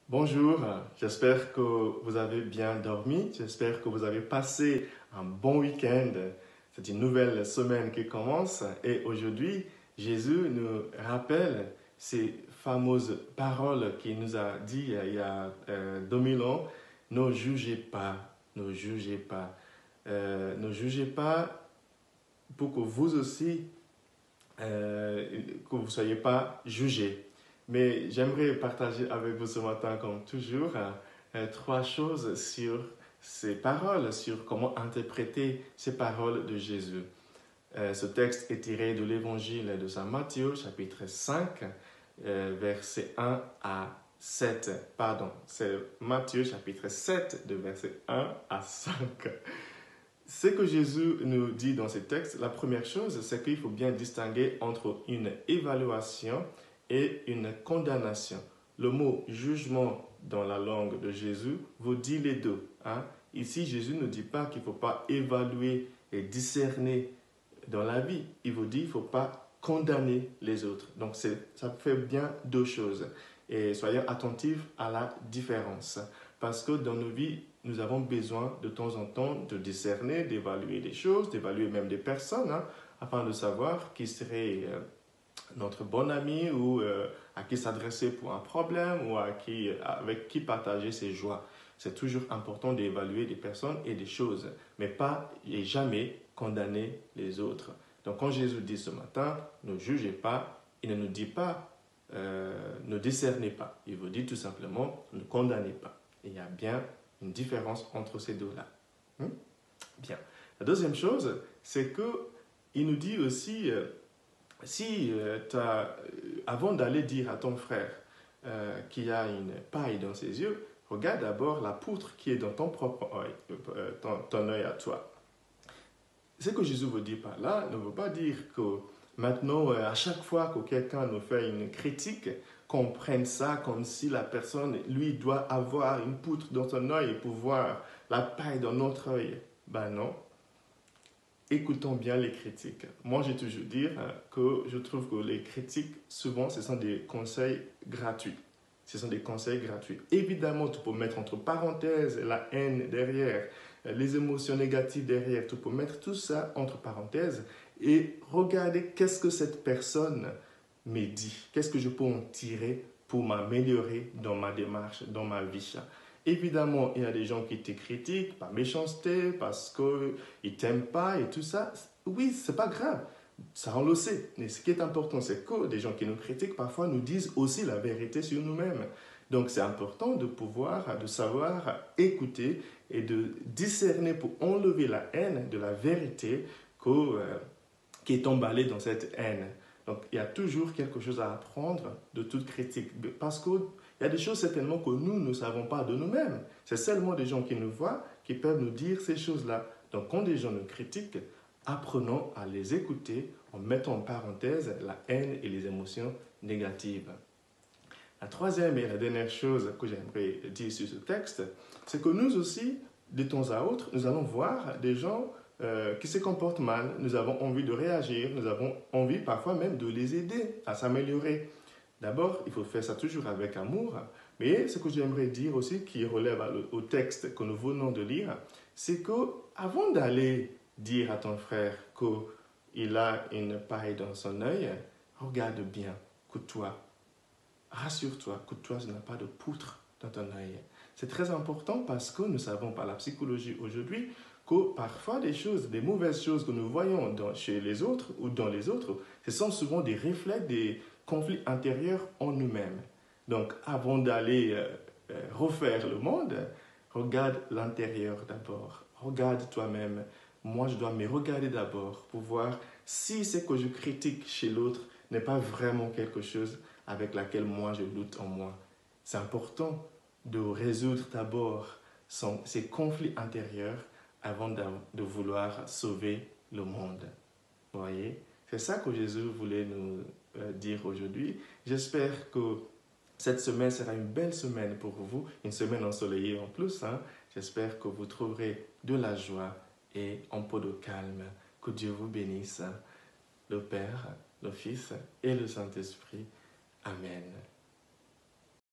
Bonjour, j'espère que vous avez bien dormi, j'espère que vous avez passé un bon week-end. C'est une nouvelle semaine qui commence et aujourd'hui, Jésus nous rappelle ces fameuses paroles qu'il nous a dit il y a 2000 ans. Ne jugez pas, ne jugez pas. Ne jugez pas pour que vous aussi, que vous ne soyez pas jugés. Mais j'aimerais partager avec vous ce matin, comme toujours, trois choses sur ces paroles, sur comment interpréter ces paroles de Jésus. Ce texte est tiré de l'évangile de Saint Matthieu, chapitre 5, versets 1 à 7. Pardon, c'est Matthieu, chapitre 7, de versets 1 à 5. Ce que Jésus nous dit dans ce texte, la première chose, c'est qu'il faut bien distinguer entre une évaluation et une condamnation. Le mot jugement dans la langue de Jésus vous dit les deux. Ici, Jésus ne dit pas qu'il ne faut pas évaluer et discerner dans la vie. Il vous dit qu'il ne faut pas condamner les autres. Donc, ça fait bien deux choses. Et soyons attentifs à la différence. Parce que dans nos vies, nous avons besoin de temps en temps de discerner, d'évaluer des choses, d'évaluer même des personnes, afin de savoir qui serait notre bon ami ou à qui s'adresser pour un problème ou avec qui partager ses joies. C'est toujours important d'évaluer des personnes et des choses, mais pas et jamais condamner les autres. Donc quand Jésus dit ce matin, ne jugez pas, il ne nous dit pas, ne discernez pas. Il vous dit tout simplement, ne condamnez pas. Et il y a bien une différence entre ces deux-là. Bien. La deuxième chose, c'est qu'il nous dit aussi, avant d'aller dire à ton frère qu'il y a une paille dans ses yeux, regarde d'abord la poutre qui est dans ton propre œil, ton œil à toi. Ce que Jésus veut dire par là ne veut pas dire que maintenant, à chaque fois que quelqu'un nous fait une critique, qu'on prenne ça comme si la personne, lui, doit avoir une poutre dans son œil pour voir la paille dans notre œil. Ben non. Écoutons bien les critiques. Moi, j'ai toujours dit que je trouve que les critiques, souvent, ce sont des conseils gratuits. Ce sont des conseils gratuits. Évidemment, tu peux mettre entre parenthèses la haine derrière, les émotions négatives derrière. Tu peux mettre tout ça entre parenthèses et regarder qu'est-ce que cette personne me dit. Qu'est-ce que je peux en tirer pour m'améliorer dans ma démarche, dans ma vie. Évidemment, il y a des gens qui te critiquent par méchanceté, parce qu'ils ne t'aiment pas et tout ça. Oui, ce n'est pas grave. Ça, on le sait. Mais ce qui est important, c'est que des gens qui nous critiquent, parfois, nous disent aussi la vérité sur nous-mêmes. Donc, c'est important de pouvoir, de savoir écouter et de discerner pour enlever la haine de la vérité qui est emballée dans cette haine. Donc, il y a toujours quelque chose à apprendre de toute critique. Parce qu'il y a des choses certainement que nous ne savons pas de nous-mêmes. C'est seulement des gens qui nous voient qui peuvent nous dire ces choses-là. Donc, quand des gens nous critiquent, apprenons à les écouter en mettant en parenthèse la haine et les émotions négatives. La troisième et la dernière chose que j'aimerais dire sur ce texte, c'est que nous aussi, de temps à autre, nous allons voir des gens qui se comportent mal. Nous avons envie de réagir, nous avons envie parfois même de les aider à s'améliorer. D'abord, il faut faire ça toujours avec amour. Mais ce que j'aimerais dire aussi, qui relève au texte que nous venons de lire, c'est qu'avant d'aller dire à ton frère qu'il a une paille dans son œil, regarde bien, écoute-toi, rassure-toi, écoute-toi, tu n'as pas de poutre dans ton œil. C'est très important parce que nous savons par la psychologie aujourd'hui que parfois des mauvaises choses que nous voyons chez les autres ou dans les autres, ce sont souvent des reflets des conflits intérieurs en nous-mêmes. Donc, avant d'aller refaire le monde, regarde l'intérieur d'abord. Regarde toi-même. Moi, je dois me regarder d'abord pour voir si ce que je critique chez l'autre n'est pas vraiment quelque chose avec laquelle moi je lutte en moi. C'est important de résoudre d'abord ces conflits intérieurs avant de vouloir sauver le monde. Vous voyez? C'est ça que Jésus voulait nous dire aujourd'hui. J'espère que cette semaine sera une belle semaine pour vous, une semaine ensoleillée en plus. J'espère que vous trouverez de la joie et un peu de calme. Que Dieu vous bénisse, le Père, le Fils et le Saint-Esprit. Amen.